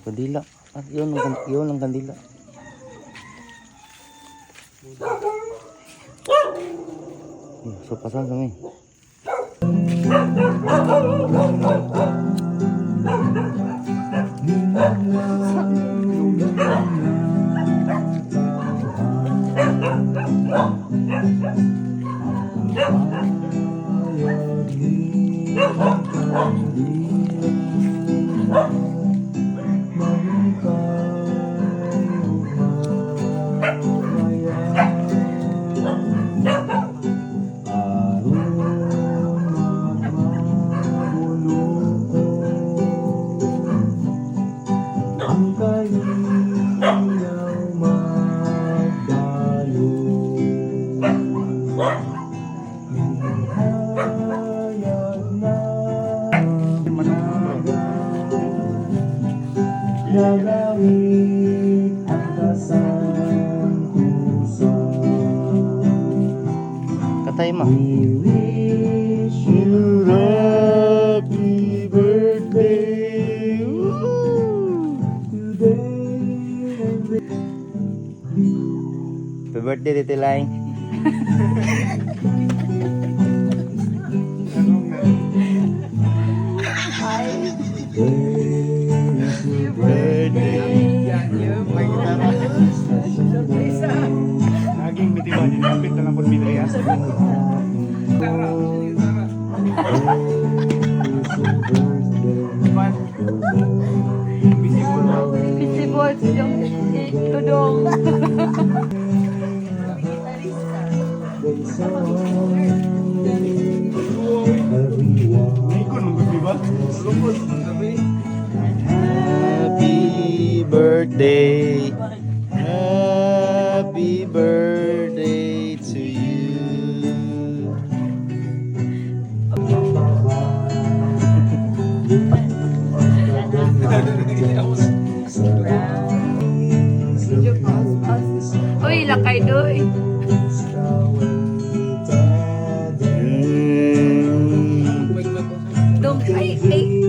Kandila. At yun ang kandila. So pasang kami. Nagawin ang kasang puso. Katay mo. We wish you happy birthday today. Happy birthday, Titi Lai. Naging bitiwan din ang pita ng Pudmidrias. Visible yung tudong. Naikon mong gabi ba? Lungkot mong gabi. Happy birthday. Happy birthday to you. Uy, lakay doy. Dong, ay,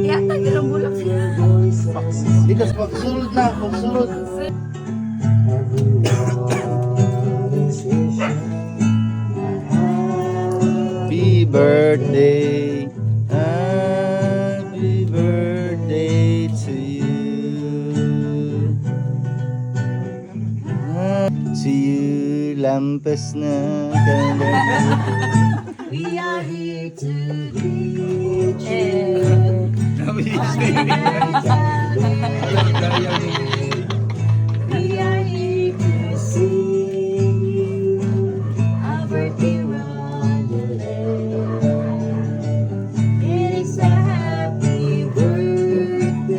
yata yung bulak siya. Because pagsulod na, pagsulod. Happy birthday. Happy birthday to you. To you, lampas na ganda. We are here to reach We are here to sing you a birthday wonderland. It is a happy birthday.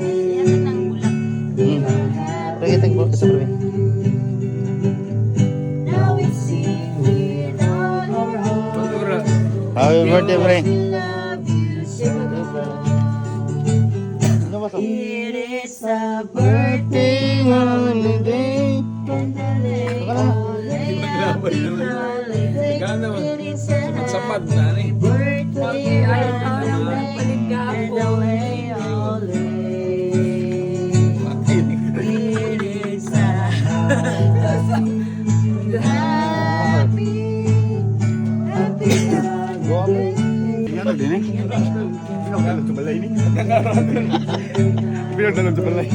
Pakita ko sa bro. Now we sing with all our heart. Happy birthday, pre. We love you so. It is a birthday holiday. Samad na ni. Birthday It is a happy Ano din eh? Pinagdalan sa balay ni. Pinagdalan sa balay.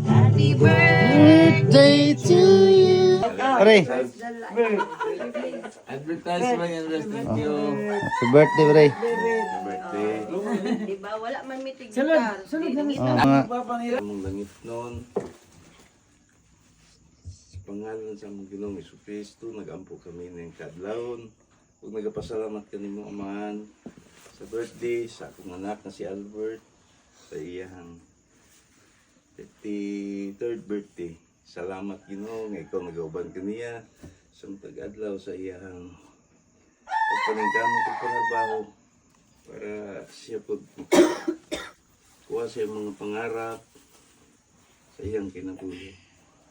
Happy birthday to you. Pre. Advertisement and thank you. Happy birthday, pre. Diba? Wala man mitig gitar. Sunod na Among langit noon. Sa pangalan sa among Ginoong Jesucristo, nag-ampo kami ng kadlawon. Ug nagapasalamat kanimo Amahan sa birthday sa akong anak na si Albert sa iyang 53rd birthday. Salamat Ginoo nga ikaw nagauban kaniya sa matag-adlaw sa iyang paningkamo ko panabaho para siya po kuha sa iyang mga pangarap sa iyang kinabuhi.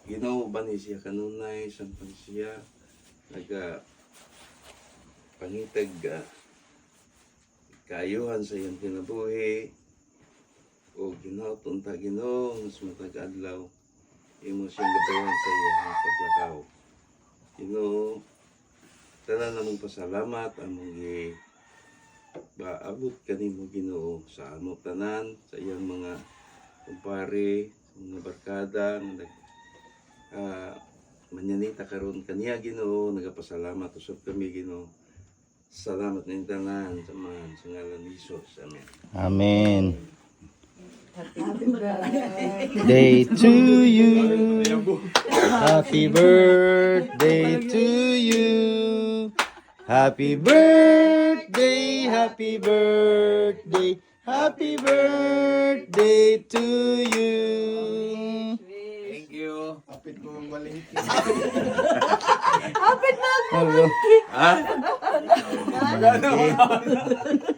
Ginoo ba ni siya kanunay samtang siya naga pangitag kaayuhan sa iyang kinabuhi o Ginoo tunta Ginoo mas matag adlaw imo siyang gabayan sa iyang paglakaw. Ginoo tanan namong pasalamat among baabot kanimo Ginoo sa amo tanan sa iyang mga kumpare, mga barkada nga manyanita karon kaniya Ginoo, nagapasalamat usab kami Ginoo. Salamat ning tanan sa mga sa ngalan ni Jesus. Amen. Amen. Day to you. Happy birthday to you. Happy birthday, happy birthday, happy birthday to you. Thank you. Kapit ko ang balik. Hello. Ha? Maganda.